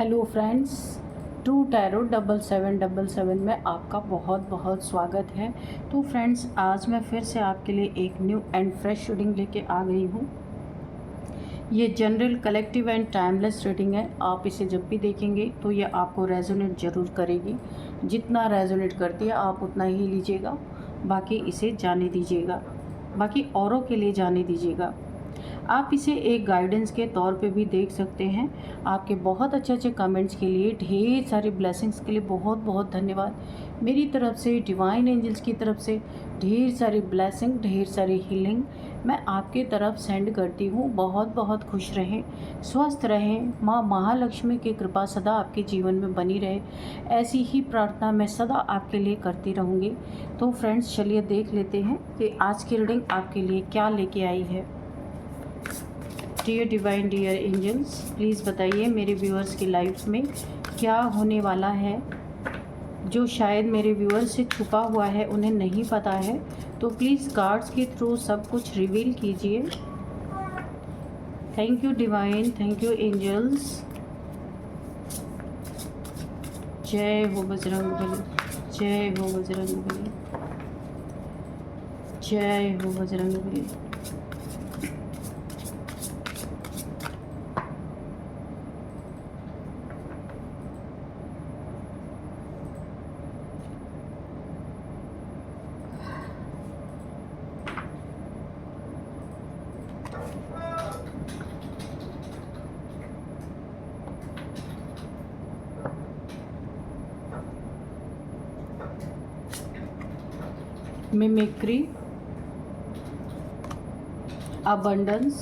Hello friends, true tarot 7777 में आपका बहुत बहुत स्वागत है। तो फ्रेंड्स, आज मैं फिर से आपके लिए एक न्यू एंड फ्रेश रीडिंग लेके आ गई हूँ। ये general, collective and timeless reading है। आप इसे जब भी देखेंगे तो ये आपको रेजोनेट ज़रूर करेगी। जितना रेजोनेट करती है आप उतना ही लीजिएगा, बाकी इसे जाने दीजिएगा, बाकी औरों के लिए जाने दीजिएगा। आप इसे एक गाइडेंस के तौर पे भी देख सकते हैं। आपके बहुत अच्छे अच्छे कमेंट्स के लिए, ढेर सारे ब्लेसिंग्स के लिए बहुत बहुत धन्यवाद। मेरी तरफ से, डिवाइन एंजल्स की तरफ से ढेर सारी ब्लेसिंग, ढेर सारी हीलिंग मैं आपके तरफ सेंड करती हूँ। बहुत बहुत खुश रहें, स्वस्थ रहें, माँ महालक्ष्मी की कृपा सदा आपके जीवन में बनी रहे, ऐसी ही प्रार्थना मैं सदा आपके लिए करती रहूँगी। तो फ्रेंड्स, चलिए देख लेते हैं कि आज की रीडिंग आपके लिए क्या लेके आई है। Dear divine, dear angels, please बताइए मेरे व्यूअर्स की लाइफ में क्या होने वाला है जो शायद मेरे व्यूअर्स से छुपा हुआ है, उन्हें नहीं पता है। तो प्लीज़ कार्ड्स के थ्रू सब कुछ रिवील कीजिए। Thank you divine, thank you angels. जय हो बजरंगबली, जय हो बजरंगबली, जय हो Bajrangbali. Mimicry, abundance,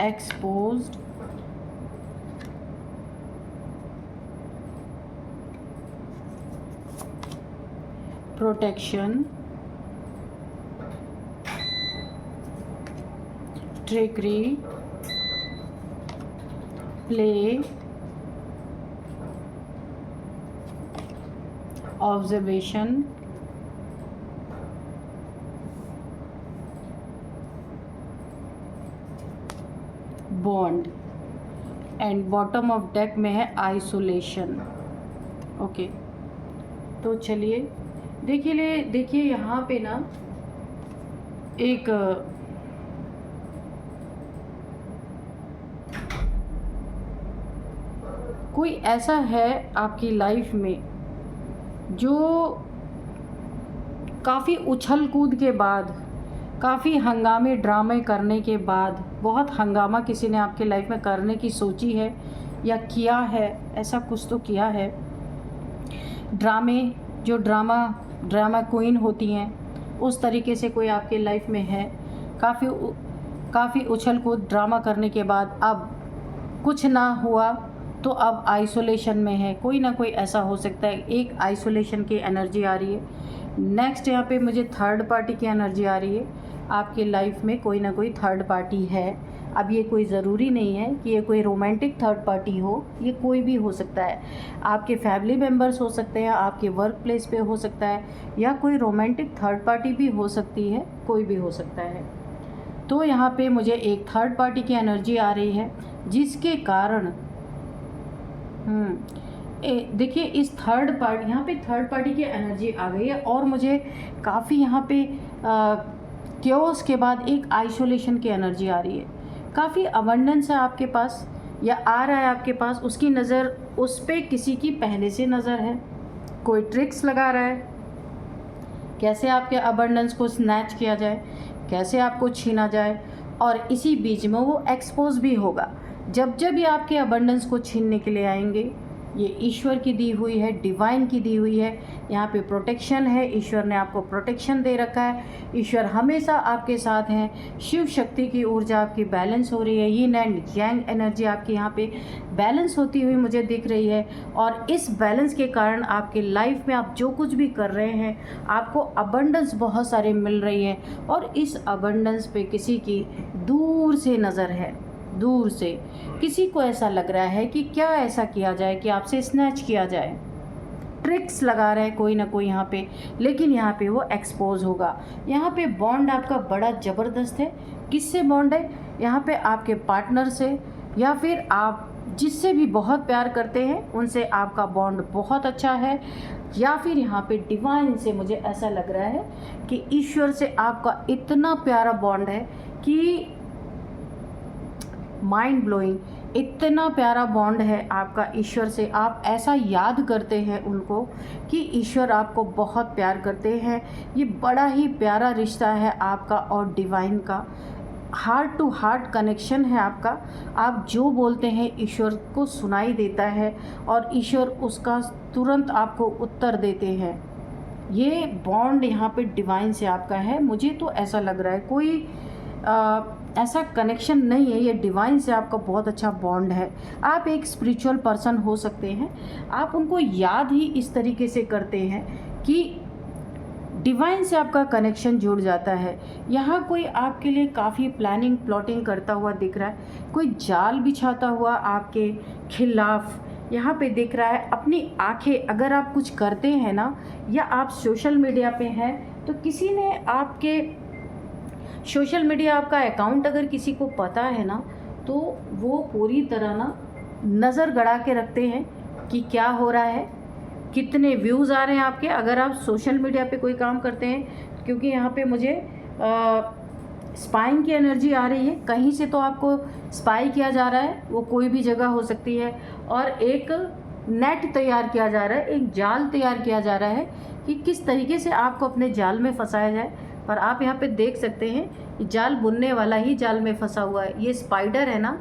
exposed, protection, trickery, play, observation, bond and bottom of deck में है आइसोलेशन। ओके, तो चलिए देखिए यहाँ पे ना एक कोई ऐसा है आपकी लाइफ में जो काफ़ी उछल कूद के बाद, काफ़ी हंगामे ड्रामे करने के बाद, बहुत हंगामा किसी ने आपके लाइफ में करने की सोची है या किया है, ऐसा कुछ तो किया है। जो ड्रामा क्वीन होती हैं, उस तरीके से कोई आपके लाइफ में है। काफ़ी उछल कूद ड्रामा करने के बाद अब कुछ ना हुआ तो अब आइसोलेशन में है। कोई ना कोई ऐसा हो सकता है। एक आइसोलेशन की एनर्जी आ रही है। नेक्स्ट यहाँ पे मुझे थर्ड पार्टी की एनर्जी आ रही है। आपके लाइफ में कोई ना कोई थर्ड पार्टी है। अब ये कोई ज़रूरी नहीं है कि ये कोई रोमांटिक थर्ड पार्टी हो, ये कोई भी हो सकता है। आपके फैमिली मेम्बर्स हो सकते हैं, आपके वर्क प्लेस पे हो सकता है, या कोई रोमांटिक थर्ड पार्टी भी हो सकती है, कोई भी हो सकता है। तो यहाँ पे मुझे एक थर्ड पार्टी की एनर्जी आ रही है, जिसके कारण देखिए इस यहाँ पे थर्ड पार्टी की एनर्जी आ गई है। और मुझे काफ़ी यहाँ पे क्योस के बाद एक आइसोलेशन की एनर्जी आ रही है। काफ़ी अबंडेंस है आपके पास, या आ रहा है आपके पास, उसकी नज़र उस पर किसी की पहले से नज़र है। कोई ट्रिक्स लगा रहा है, कैसे आपके अबंडेंस को स्नैच किया जाए, कैसे आपको छीना जाए। और इसी बीच में वो एक्सपोज भी होगा। जब ये आपके अबंडेंस को छीनने के लिए आएंगे, ये ईश्वर की दी हुई है, डिवाइन की दी हुई है। यहाँ पे प्रोटेक्शन है, ईश्वर ने आपको प्रोटेक्शन दे रखा है। ईश्वर हमेशा आपके साथ हैं। शिव शक्ति की ऊर्जा आपकी बैलेंस हो रही है। यिन एंड यांग एनर्जी आपकी यहाँ पे बैलेंस होती हुई मुझे दिख रही है। और इस बैलेंस के कारण आपके लाइफ में आप जो कुछ भी कर रहे हैं, आपको अबंडेंस बहुत सारे मिल रही है। और इस अबंडेंस पे किसी की दूर से नज़र है, दूर से किसी को ऐसा लग रहा है कि क्या ऐसा किया जाए कि आपसे स्नैच किया जाए। ट्रिक्स लगा रहे हैं कोई ना कोई यहाँ पे, लेकिन यहाँ पे वो एक्सपोज होगा। यहाँ पे बॉन्ड आपका बड़ा ज़बरदस्त है। किससे बॉन्ड है? यहाँ पे आपके पार्टनर से, या फिर आप जिससे भी बहुत प्यार करते हैं उनसे आपका बॉन्ड बहुत अच्छा है, या फिर यहाँ पे डिवाइन से मुझे ऐसा लग रहा है कि ईश्वर से आपका इतना प्यारा बॉन्ड है कि माइंड ब्लोइंग, इतना प्यारा बॉन्ड है आपका ईश्वर से। आप ऐसा याद करते हैं उनको कि ईश्वर आपको बहुत प्यार करते हैं। ये बड़ा ही प्यारा रिश्ता है आपका और डिवाइन का, हार्ट टू हार्ट कनेक्शन है आपका। आप जो बोलते हैं ईश्वर को सुनाई देता है और ईश्वर उसका तुरंत आपको उत्तर देते हैं। ये बॉन्ड यहाँ पे डिवाइन से आपका है, मुझे तो ऐसा लग रहा है। कोई ऐसा कनेक्शन नहीं है, ये डिवाइन से आपका बहुत अच्छा बॉन्ड है। आप एक स्पिरिचुअल पर्सन हो सकते हैं, आप उनको याद ही इस तरीके से करते हैं कि डिवाइन से आपका कनेक्शन जुड़ जाता है। यहाँ कोई आपके लिए काफ़ी प्लानिंग प्लॉटिंग करता हुआ दिख रहा है, कोई जाल बिछाता हुआ आपके खिलाफ यहाँ पे दिख रहा है। अपनी आंखें, अगर आप कुछ करते हैं ना, या आप सोशल मीडिया पे हैं, तो किसी ने आपके सोशल मीडिया, आपका अकाउंट अगर किसी को पता है ना, तो वो पूरी तरह ना नज़र गड़ा के रखते हैं कि क्या हो रहा है, कितने व्यूज़ आ रहे हैं आपके। अगर आप सोशल मीडिया पे कोई काम करते हैं, क्योंकि यहाँ पे मुझे स्पाइंग की एनर्जी आ रही है, कहीं से तो आपको स्पाई किया जा रहा है, वो कोई भी जगह हो सकती है। और एक नेट तैयार किया जा रहा है, एक जाल तैयार किया जा रहा है कि किस तरीके से आपको अपने जाल में फंसाया जाए। पर आप यहाँ पे देख सकते हैं जाल बुनने वाला ही जाल में फंसा हुआ है। ये स्पाइडर है ना,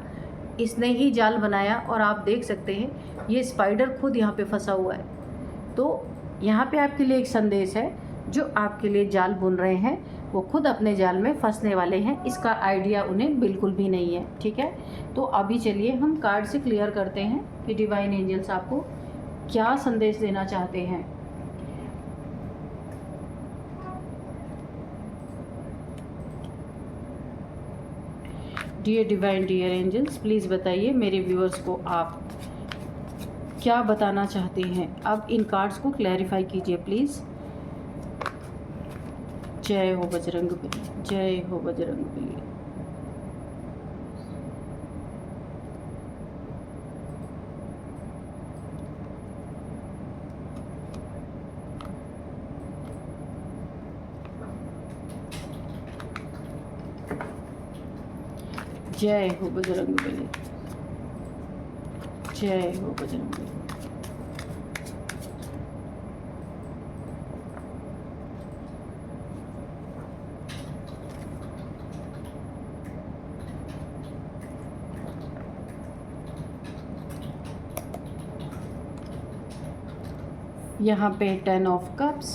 इसने ही जाल बनाया, और आप देख सकते हैं ये स्पाइडर खुद यहाँ पे फंसा हुआ है। तो यहाँ पे आपके लिए एक संदेश है, जो आपके लिए जाल बुन रहे हैं वो खुद अपने जाल में फंसने वाले हैं। इसका आइडिया उन्हें बिल्कुल भी नहीं है, ठीक है। तो अभी चलिए हम कार्ड से क्लियर करते हैं कि डिवाइन एंजल्स आपको क्या संदेश देना चाहते हैं। Dear divine, dear angels, please बताइए मेरे व्यूअर्स को आप क्या बताना चाहते हैं। अब इन कार्ड्स को क्लैरिफाई कीजिए प्लीज़। जय हो बजरंगबली, जय हो बजरंगबली। जय हो बजरंगबली, जय हो बजरंगबली। यहाँ पे 10 ऑफ कप्स,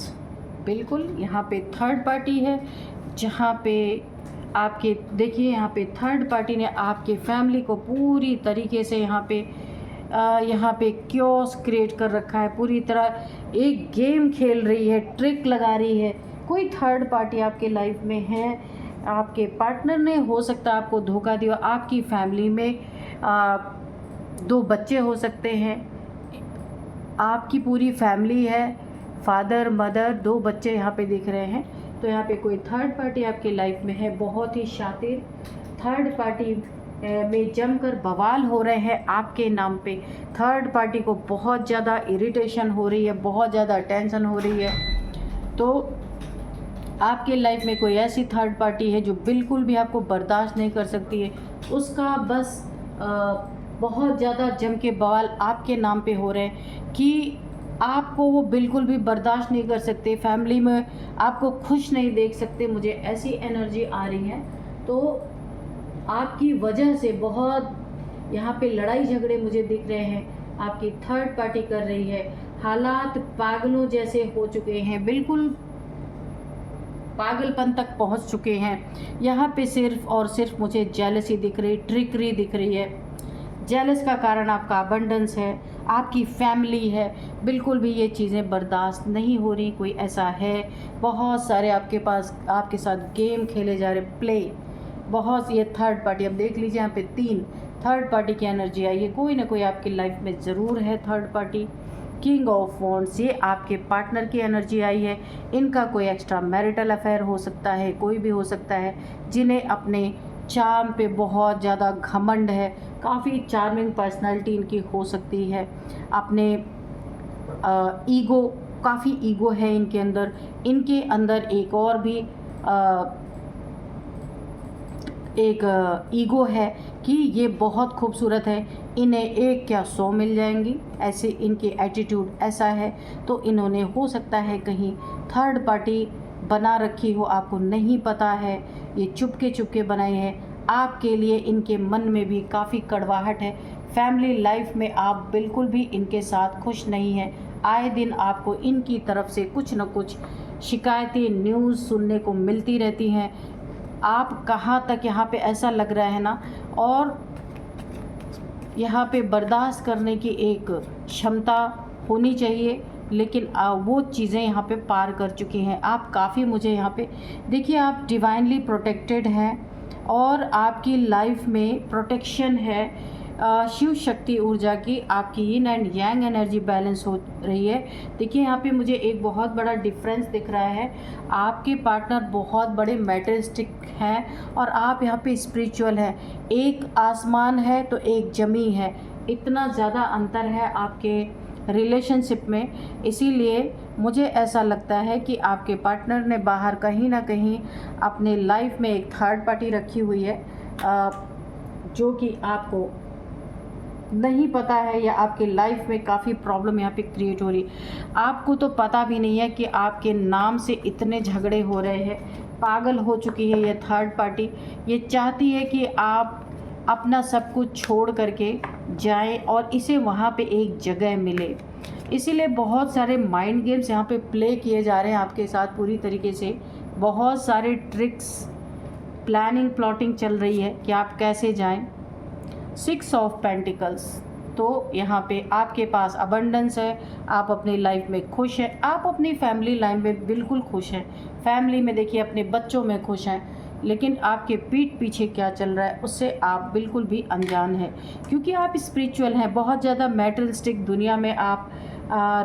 बिल्कुल यहाँ पे थर्ड पार्टी है, जहाँ पे आपके देखिए यहाँ पे थर्ड पार्टी ने आपके फैमिली को पूरी तरीके से यहाँ पे क्योस क्रिएट कर रखा है। पूरी तरह एक गेम खेल रही है, ट्रिक लगा रही है। कोई थर्ड पार्टी आपके लाइफ में है, आपके पार्टनर ने हो सकता है आपको धोखा दिया। आपकी फैमिली में 2 बच्चे हो सकते हैं, आपकी पूरी फैमिली है, फादर मदर 2 बच्चे यहाँ पे दिख रहे हैं। तो यहाँ पे कोई थर्ड पार्टी आपकी लाइफ में है, बहुत ही शातिर। थर्ड पार्टी में जमकर बवाल हो रहे हैं आपके नाम पे। थर्ड पार्टी को बहुत ज़्यादा इरिटेशन हो रही है, बहुत ज़्यादा टेंशन हो रही है। तो आपके लाइफ में कोई ऐसी थर्ड पार्टी है जो बिल्कुल भी आपको बर्दाश्त नहीं कर सकती है। उसका बस बहुत ज़्यादा जम के बवाल आपके नाम पे हो रहे हैं कि आपको वो बिल्कुल भी बर्दाश्त नहीं कर सकते, फैमिली में आपको खुश नहीं देख सकते। मुझे ऐसी एनर्जी आ रही है। तो आपकी वजह से बहुत यहाँ पे लड़ाई झगड़े मुझे दिख रहे हैं, आपकी थर्ड पार्टी कर रही है। हालात पागलों जैसे हो चुके हैं, बिल्कुल पागलपन तक पहुँच चुके हैं। यहाँ पे सिर्फ और सिर्फ मुझे जेलसी दिख रही, ट्रिकरी दिख रही है। जेलस का कारण आपका अबंडेंस है, आपकी फैमिली है। बिल्कुल भी ये चीज़ें बर्दाश्त नहीं हो रही। कोई ऐसा है, बहुत सारे आपके पास आपके साथ गेम खेले जा रहे, प्ले बहुत। ये थर्ड पार्टी, अब देख लीजिए यहाँ पे 3 थर्ड पार्टी की एनर्जी आई है। कोई ना कोई आपकी लाइफ में ज़रूर है third party. King of wands, ये आपके पार्टनर की एनर्जी आई है। इनका कोई एक्स्ट्रा मैरिटल अफेयर हो सकता है, कोई भी हो सकता है, जिन्हें अपने चार्म पे बहुत ज़्यादा घमंड है, काफ़ी चार्मिंग पर्सनालिटी इनकी हो सकती है। अपने ईगो, काफ़ी ईगो है इनके अंदर। इनके अंदर एक और भी एक ईगो है कि ये बहुत खूबसूरत है, इन्हें एक क्या 100 मिल जाएंगी, ऐसे इनकी एटीट्यूड ऐसा है। तो इन्होंने हो सकता है कहीं थर्ड पार्टी बना रखी हो, आपको नहीं पता है, ये चुपके चुपके बनाए हैं। आपके लिए इनके मन में भी काफ़ी कड़वाहट है। फैमिली लाइफ में आप बिल्कुल भी इनके साथ खुश नहीं हैं। आए दिन आपको इनकी तरफ से कुछ न कुछ शिकायतें, न्यूज़ सुनने को मिलती रहती हैं। आप कहाँ तक यहाँ पे ऐसा लग रहा है ना, और यहाँ पे बर्दाश्त करने की एक क्षमता होनी चाहिए, लेकिन वो चीज़ें यहाँ पे पार कर चुकी हैं आप। काफ़ी मुझे यहाँ पे देखिए, आप डिवाइनली प्रोटेक्टेड हैं और आपकी लाइफ में प्रोटेक्शन है। शिव शक्ति ऊर्जा की आपकी yin and yang energy balance हो रही है। देखिए यहाँ पे मुझे एक बहुत बड़ा डिफरेंस दिख रहा है। आपके पार्टनर बहुत बड़े मैटेरियलिस्टिक हैं और आप यहाँ पे स्पिरिचुअल हैं। एक आसमान है तो एक ज़मीन है, इतना ज़्यादा अंतर है आपके रिलेशनशिप में। इसीलिए मुझे ऐसा लगता है कि आपके पार्टनर ने बाहर कहीं ना कहीं अपने लाइफ में एक थर्ड पार्टी रखी हुई है, जो कि आपको नहीं पता है, या आपके लाइफ में काफ़ी प्रॉब्लम यहाँ पे क्रिएट हो रही। आपको तो पता भी नहीं है कि आपके नाम से इतने झगड़े हो रहे हैं। पागल हो चुकी है ये थर्ड पार्टी। ये चाहती है कि आप अपना सब कुछ छोड़ करके जाएं और इसे वहाँ पे एक जगह मिले। इसीलिए बहुत सारे माइंड गेम्स यहाँ पे प्ले किए जा रहे हैं आपके साथ पूरी तरीके से। बहुत सारे ट्रिक्स, प्लानिंग, प्लॉटिंग चल रही है कि आप कैसे जाएं। 6 ऑफ पेंटिकल्स, तो यहाँ पे आपके पास अबंडेंस है, आप अपनी लाइफ में खुश हैं, आप अपनी फैमिली लाइफ में बिल्कुल खुश हैं। फैमिली में देखिए अपने बच्चों में खुश हैं, लेकिन आपके पीठ पीछे क्या चल रहा है उससे आप बिल्कुल भी अनजान हैं, क्योंकि आप स्पिरिचुअल हैं। बहुत ज़्यादा मैटेरियलिस्टिक दुनिया में आप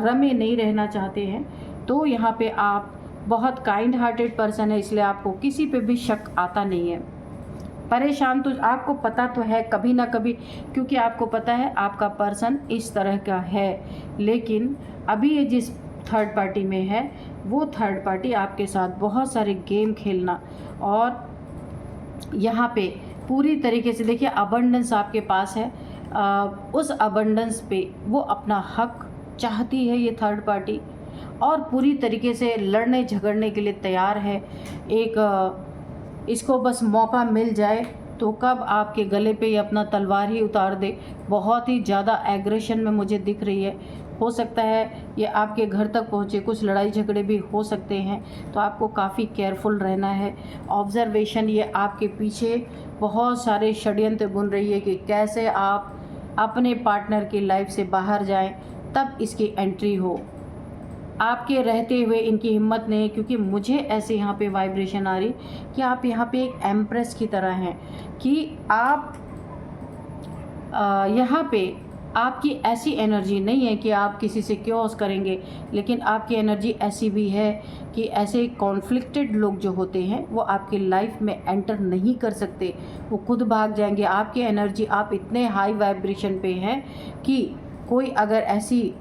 रमे नहीं रहना चाहते हैं। तो यहाँ पे आप बहुत काइंड हार्टेड पर्सन है, इसलिए आपको किसी पे भी शक आता नहीं है। परेशान तो आपको पता तो है कभी ना कभी, क्योंकि आपको पता है आपका पर्सन इस तरह का है। लेकिन अभी ये जिस थर्ड पार्टी में है, वो थर्ड पार्टी आपके साथ बहुत सारे गेम खेलना, और यहाँ पे पूरी तरीके से देखिए अबंडेंस आपके पास है। उस अबंडेंस पे वो अपना हक चाहती है ये थर्ड पार्टी, और पूरी तरीके से लड़ने झगड़ने के लिए तैयार है। इसको बस मौका मिल जाए तो कब आपके गले पे ये अपना तलवार ही उतार दे। बहुत ही ज़्यादा एग्रेशन में मुझे दिख रही है। हो सकता है ये आपके घर तक पहुँचे, कुछ लड़ाई झगड़े भी हो सकते हैं, तो आपको काफ़ी केयरफुल रहना है। ऑब्जर्वेशन, ये आपके पीछे बहुत सारे षड्यंत्र बुन रही है कि कैसे आप अपने पार्टनर की लाइफ से बाहर जाएं, तब इसकी एंट्री हो। आपके रहते हुए इनकी हिम्मत नहीं, क्योंकि मुझे ऐसे यहाँ पे वाइब्रेशन आ रही कि आप यहाँ पे एक एम्प्रेस की तरह हैं, कि आप यहाँ पे आपकी ऐसी एनर्जी नहीं है कि आप किसी से क्योस करेंगे, लेकिन आपकी एनर्जी ऐसी भी है कि ऐसे कॉन्फ्लिक्टेड लोग जो होते हैं वो आपकी लाइफ में एंटर नहीं कर सकते, वो खुद भाग जाएंगे। आपकी एनर्जी, आप इतने हाई वाइब्रेशन पे हैं कि कोई अगर ऐसी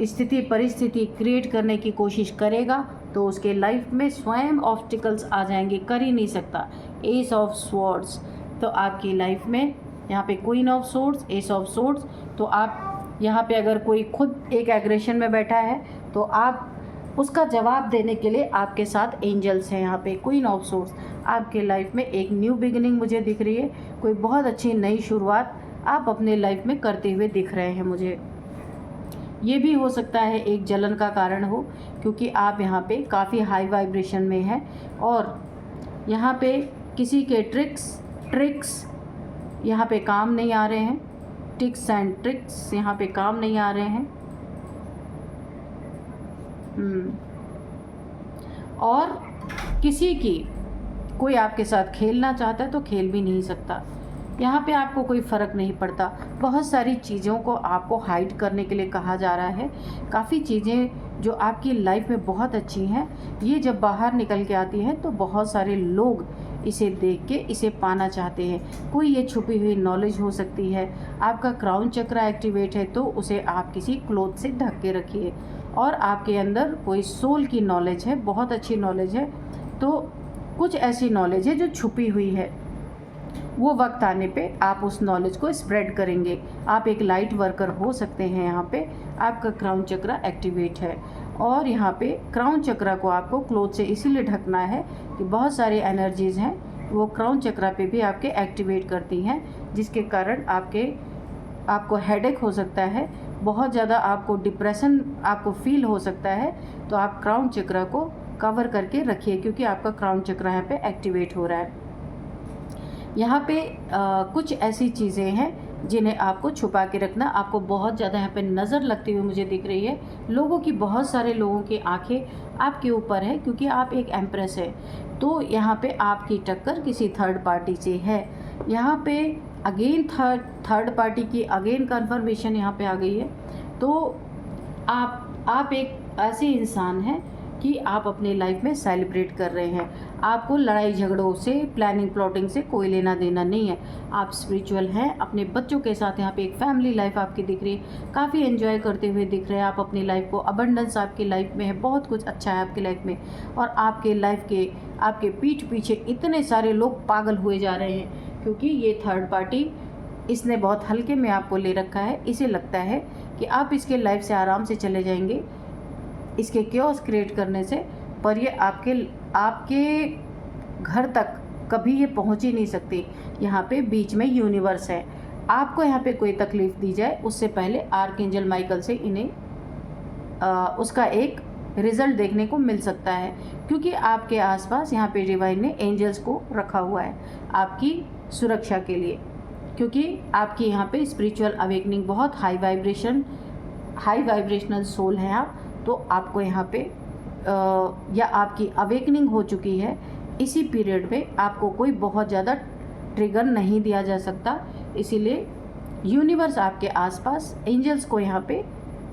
स्थिति परिस्थिति क्रिएट करने की कोशिश करेगा तो उसके लाइफ में स्वयं ऑब्स्टिकल्स आ जाएंगे, कर ही नहीं सकता। एस ऑफ स्वॉर्ड्स, तो आपकी लाइफ में यहाँ पे queen of swords, S of swords, तो आप यहाँ पे अगर कोई खुद एक एग्रेशन में बैठा है तो आप उसका जवाब देने के लिए आपके साथ एंजल्स हैं। यहाँ पे क्वीन ऑफ सोर्ड्स, आपके लाइफ में एक न्यू बिगिनिंग मुझे दिख रही है। कोई बहुत अच्छी नई शुरुआत आप अपने लाइफ में करते हुए दिख रहे हैं मुझे। ये भी हो सकता है एक जलन का कारण हो, क्योंकि आप यहाँ पे काफ़ी हाई वाइब्रेशन में हैं, और यहाँ पे किसी के ट्रिक्स यहाँ पे काम नहीं आ रहे हैं। टिक्स एंड ट्रिक्स यहाँ पे काम नहीं आ रहे हैं। और किसी की कोई आपके साथ खेलना चाहता है तो खेल भी नहीं सकता। यहाँ पे आपको कोई फ़र्क नहीं पड़ता। बहुत सारी चीज़ों को आपको हाइड करने के लिए कहा जा रहा है। काफ़ी चीज़ें जो आपकी लाइफ में बहुत अच्छी हैं, ये जब बाहर निकल के आती हैं तो बहुत सारे लोग इसे देख के इसे पाना चाहते हैं। कोई ये छुपी हुई नॉलेज हो सकती है। आपका क्राउन चक्रा एक्टिवेट है तो उसे आप किसी क्लॉथ से ढक के रखिए। और आपके अंदर कोई सोल की नॉलेज है, बहुत अच्छी नॉलेज है, तो कुछ ऐसी नॉलेज है जो छुपी हुई है, वो वक्त आने पे आप उस नॉलेज को स्प्रेड करेंगे। आप एक लाइट वर्कर हो सकते हैं। यहाँ पे आपका क्राउन चक्रा एक्टिवेट है और यहाँ पे क्राउन चक्रा को आपको क्लॉथ से इसीलिए ढकना है कि बहुत सारी एनर्जीज़ हैं वो क्राउन चक्रा पे भी आपके एक्टिवेट करती हैं, जिसके कारण आपको हेडेक हो सकता है, बहुत ज़्यादा आपको डिप्रेशन आपको फील हो सकता है। तो आप क्राउन चक्रा को कवर करके रखिए क्योंकि आपका क्राउन चक्रा यहाँ पे एक्टिवेट हो रहा है। यहाँ पे कुछ ऐसी चीज़ें हैं जिन्हें आपको छुपा के रखना। आपको बहुत ज़्यादा यहाँ पे नज़र लगती हुई मुझे दिख रही है। लोगों की, बहुत सारे लोगों की आंखें आपके ऊपर है क्योंकि आप एक एम्प्रेस है। तो यहाँ पे आपकी टक्कर किसी थर्ड पार्टी से है। यहाँ पे अगेन थर्ड पार्टी की अगेन कन्फर्मेशन यहाँ पे आ गई है। तो आप एक ऐसे इंसान हैं कि आप अपनी लाइफ में सेलिब्रेट कर रहे हैं। आपको लड़ाई झगड़ों से, प्लानिंग प्लॉटिंग से कोई लेना देना नहीं है। आप स्पिरिचुअल हैं। अपने बच्चों के साथ यहाँ पे एक फैमिली लाइफ आपकी दिख रही है, काफ़ी एंजॉय करते हुए दिख रहे हैं आप अपनी लाइफ को। अबंडेंस आपकी लाइफ में है, बहुत कुछ अच्छा है आपकी लाइफ में। और आपके पीठ पीछे इतने सारे लोग पागल हुए जा रहे हैं क्योंकि ये थर्ड पार्टी, इसने बहुत हल्के में आपको ले रखा है। इसे लगता है कि आप इसके लाइफ से आराम से चले जाएंगे इसके क्योस क्रिएट करने से, पर ये आपके घर तक कभी ये पहुंच ही नहीं सकती। यहाँ पे बीच में यूनिवर्स है। आपको यहाँ पे कोई तकलीफ़ दी जाए उससे पहले आर्कएंजल माइकल से इन्हें उसका एक रिज़ल्ट देखने को मिल सकता है क्योंकि आपके आसपास यहाँ पे डिवाइन ने एंजल्स को रखा हुआ है आपकी सुरक्षा के लिए। क्योंकि आपकी यहाँ पे स्पिरिचुअल अवेकनिंग, बहुत हाई वाइब्रेशनल सोल हैं आप, तो आपको यहाँ पे या आपकी अवेकनिंग हो चुकी है। इसी पीरियड में आपको कोई बहुत ज़्यादा ट्रिगर नहीं दिया जा सकता। इसीलिए यूनिवर्स आपके आसपास एंजल्स को यहाँ पे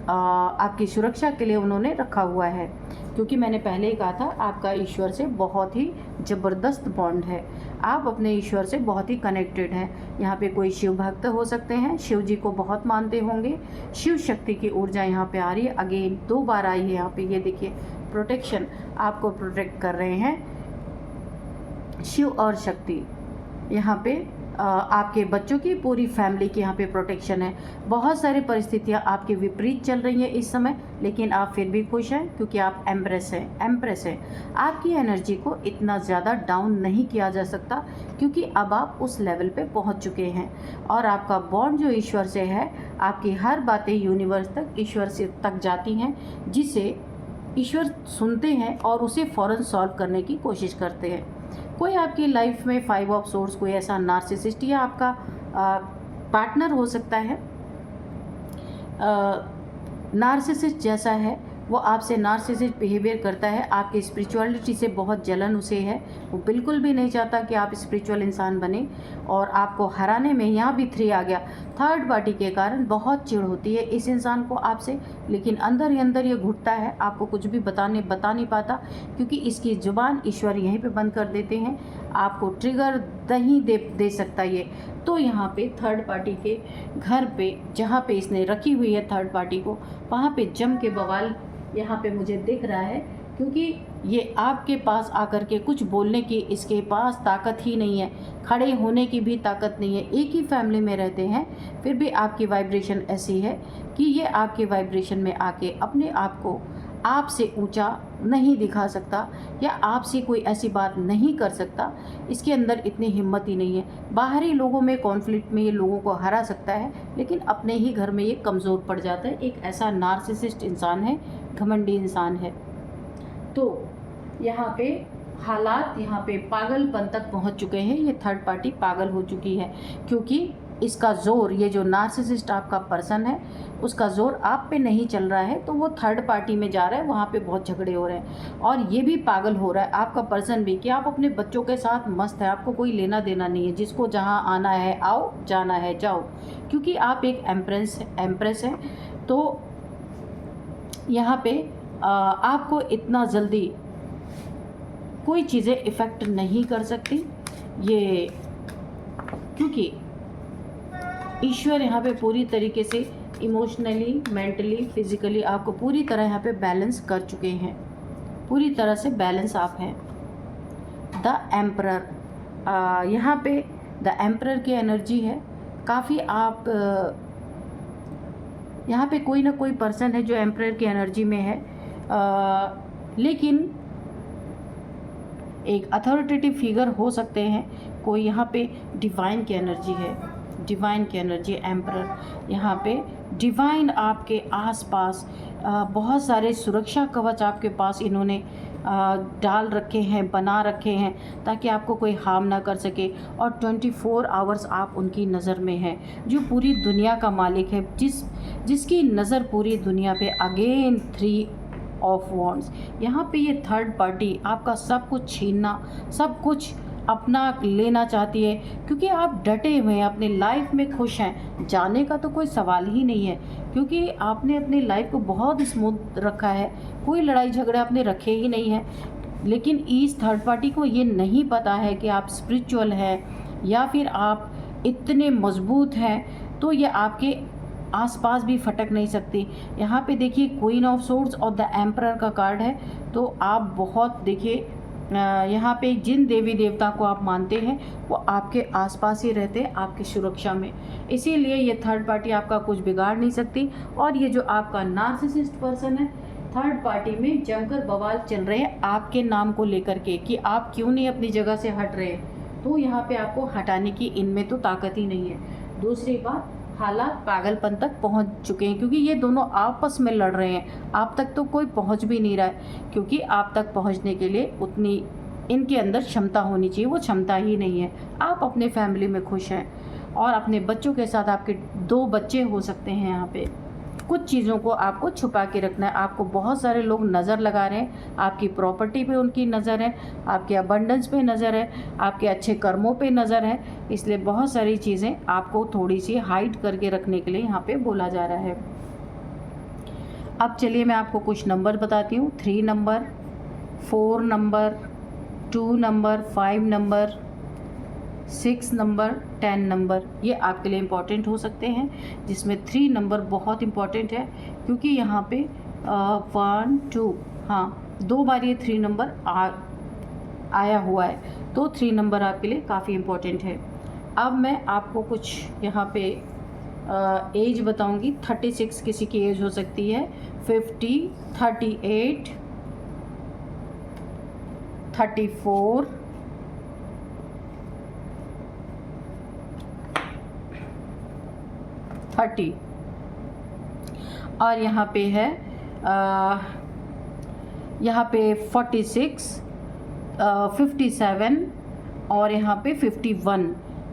आपकी सुरक्षा के लिए उन्होंने रखा हुआ है। क्योंकि मैंने पहले ही कहा था आपका ईश्वर से बहुत ही ज़बरदस्त बॉन्ड है। आप अपने ईश्वर से बहुत ही कनेक्टेड हैं। यहाँ पे कोई शिव भक्त हो सकते हैं, शिव जी को बहुत मानते होंगे। शिव शक्ति की ऊर्जा यहाँ पे आ रही है। अगेन 2 बार आई है यहाँ पे, ये देखिए प्रोटेक्शन, आपको प्रोटेक्ट कर रहे हैं शिव और शक्ति। यहाँ पे आपके बच्चों की, पूरी फैमिली की यहाँ पे प्रोटेक्शन है। बहुत सारी परिस्थितियाँ आपके विपरीत चल रही हैं इस समय, लेकिन आप फिर भी खुश हैं क्योंकि आप एम्प्रेस हैं। आपकी एनर्जी को इतना ज़्यादा डाउन नहीं किया जा सकता क्योंकि अब आप उस लेवल पे पहुँच चुके हैं। और आपका बॉन्ड जो ईश्वर से है, आपकी हर बातें यूनिवर्स तक, ईश्वर से तक जाती हैं, जिसे ईश्वर सुनते हैं और उसे फ़ौरन सॉल्व करने की कोशिश करते हैं। कोई आपकी लाइफ में 5 ऑफ सोर्स, कोई ऐसा नार्सिसिस्ट या आपका पार्टनर हो सकता है। नार्सिसिस्ट जैसा है, वो आपसे नार्सिसिस्ट बिहेवियर करता है। आपकी स्पिरिचुअलिटी से बहुत जलन उसे है। वो बिल्कुल भी नहीं चाहता कि आप स्पिरिचुअल इंसान बने और आपको हराने में, यहाँ भी 3 आ गया, थर्ड पार्टी के कारण बहुत चिढ़ होती है इस इंसान को आपसे, लेकिन अंदर ही अंदर ये घुटता है, आपको कुछ भी बता नहीं पाता क्योंकि इसकी ज़ुबान ईश्वर यहीं पे बंद कर देते हैं। आपको ट्रिगर नहीं दे सकता ये। तो यहाँ पे थर्ड पार्टी के घर पे, जहाँ पे इसने रखी हुई है थर्ड पार्टी को, वहाँ पे जम के बवाल यहाँ पे मुझे दिख रहा है क्योंकि ये आपके पास आकर के कुछ बोलने की इसके पास ताकत ही नहीं है, खड़े होने की भी ताकत नहीं है। एक ही फैमिली में रहते हैं फिर भी आपकी वाइब्रेशन ऐसी है कि ये आपके वाइब्रेशन में आके अपने आप को आपसे ऊंचा नहीं दिखा सकता या आपसे कोई ऐसी बात नहीं कर सकता। इसके अंदर इतनी हिम्मत ही नहीं है। बाहरी लोगों में, कॉन्फ्लिक्ट में ये लोगों को हरा सकता है, लेकिन अपने ही घर में ये कमज़ोर पड़ जाता है। एक ऐसा नार्सिसिस्ट इंसान है, घमंडी इंसान है। तो यहाँ पे हालात, यहाँ पे पागलपन तक पहुँच चुके हैं। ये थर्ड पार्टी पागल हो चुकी है क्योंकि इसका ज़ोर, ये जो नार्सिसिस्ट आपका पर्सन है, उसका ज़ोर आप पे नहीं चल रहा है, तो वो थर्ड पार्टी में जा रहा है, वहाँ पे बहुत झगड़े हो रहे हैं। और ये भी पागल हो रहा है, आपका पर्सन भी, कि आप अपने बच्चों के साथ मस्त है, आपको कोई लेना देना नहीं है, जिसको जहाँ आना है आओ, जाना है जाओ, क्योंकि आप एक एम्प्रेस हैं। तो यहाँ पे आपको इतना जल्दी कोई चीज़ें इफ़ेक्ट नहीं कर सकती। ये क्योंकि ईश्वर यहाँ पे पूरी तरीके से इमोशनली, मेंटली, फिजिकली आपको पूरी तरह यहाँ पे बैलेंस कर चुके हैं, पूरी तरह से बैलेंस आप हैं। द एम्परर, यहाँ पे द एम्परर की एनर्जी है। काफ़ी आप यहाँ पे कोई ना कोई पर्सन है जो एम्परर की एनर्जी में है, लेकिन एक अथॉरिटेटिव फिगर हो सकते हैं कोई। यहाँ पे डिवाइन की एनर्जी है, डिवाइन की एनर्जी एम्परर। यहाँ पे डिवाइन आपके आसपास बहुत सारे सुरक्षा कवच आपके पास इन्होंने डाल रखे हैं, बना रखे हैं, ताकि आपको कोई हार्म ना कर सके। और 24 आवर्स आप उनकी नज़र में हैं, जो पूरी दुनिया का मालिक है, जिसकी नज़र पूरी दुनिया पे। अगेन 3 ऑफ वॉन्ड्स, यहाँ पे ये थर्ड पार्टी आपका सब कुछ छीनना, सब कुछ अपना लेना चाहती है, क्योंकि आप डटे हुए हैं, अपनी लाइफ में खुश हैं। जाने का तो कोई सवाल ही नहीं है, क्योंकि आपने अपनी लाइफ को बहुत स्मूथ रखा है, कोई लड़ाई झगड़े आपने रखे ही नहीं है। लेकिन इस थर्ड पार्टी को ये नहीं पता है कि आप स्पिरिचुअल हैं या फिर आप इतने मजबूत हैं, तो ये आपके आसपास भी फटक नहीं सकती। यहाँ पे देखिए क्वीन ऑफ सोर्ड्स और द एम्परर का कार्ड है, तो आप बहुत देखिए यहाँ पे जिन देवी देवता को आप मानते हैं वो आपके आसपास ही रहते हैं, आपकी सुरक्षा में। इसीलिए ये थर्ड पार्टी आपका कुछ बिगाड़ नहीं सकती। और ये जो आपका नार्सिसिस्ट पर्सन है, थर्ड पार्टी में जमकर बवाल चल रहे हैं आपके नाम को लेकर के कि आप क्यों नहीं अपनी जगह से हट रहे, तो यहाँ पे आपको हटाने की इनमें तो ताकत ही नहीं है। दूसरी बात, हालात पागलपन तक पहुंच चुके हैं, क्योंकि ये दोनों आपस में लड़ रहे हैं। आप तक तो कोई पहुंच भी नहीं रहा है, क्योंकि आप तक पहुंचने के लिए उतनी इनके अंदर क्षमता होनी चाहिए, वो क्षमता ही नहीं है। आप अपने फैमिली में खुश हैं और अपने बच्चों के साथ, आपके 2 बच्चे हो सकते हैं। यहाँ पे कुछ चीज़ों को आपको छुपा के रखना है। आपको बहुत सारे लोग नज़र लगा रहे हैं, आपकी प्रॉपर्टी पे उनकी नज़र है, आपके अबंडेंस पे नज़र है, आपके अच्छे कर्मों पे नज़र है। इसलिए बहुत सारी चीज़ें आपको थोड़ी सी हाइड करके रखने के लिए यहाँ पे बोला जा रहा है। अब चलिए मैं आपको कुछ नंबर बताती हूँ। 3 number, 4 number, 2 number, 5 number, 6 number, 10 number, ये आपके लिए इम्पॉर्टेंट हो सकते हैं, जिसमें 3 नंबर बहुत इम्पॉर्टेंट है, क्योंकि यहाँ पे 1, 2, हाँ 2 बार ये 3 नंबर आया हुआ है, तो 3 नंबर आपके लिए काफ़ी इम्पॉर्टेंट है। अब मैं आपको कुछ यहाँ पे एज बताऊँगी। 36 किसी की एज हो सकती है, 50, 38, 34, 30, और यहाँ पे है यहाँ पे 46, 57 और यहाँ पे 51,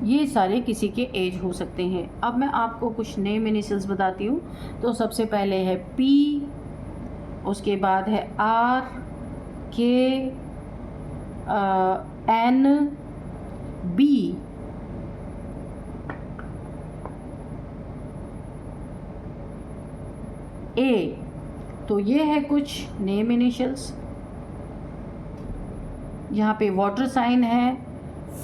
ये सारे किसी के एज हो सकते हैं। अब मैं आपको कुछ नेम इनिशियल्स बताती हूँ। तो सबसे पहले है P, उसके बाद है R, K, N, B, A। तो ये है कुछ नेम इनिशियल्स। यहाँ पे वाटर साइन है,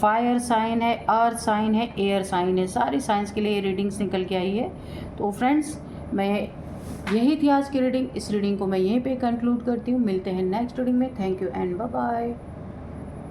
फायर साइन है, अर्थ साइन है, एयर साइन है। सारी साइंस के लिए रीडिंग्स निकल के आई है। तो फ्रेंड्स, मैं यही थी आज की रीडिंग। इस रीडिंग को मैं यहीं पे कंक्लूड करती हूँ। मिलते हैं नेक्स्ट रीडिंग में। Thank you and bye bye.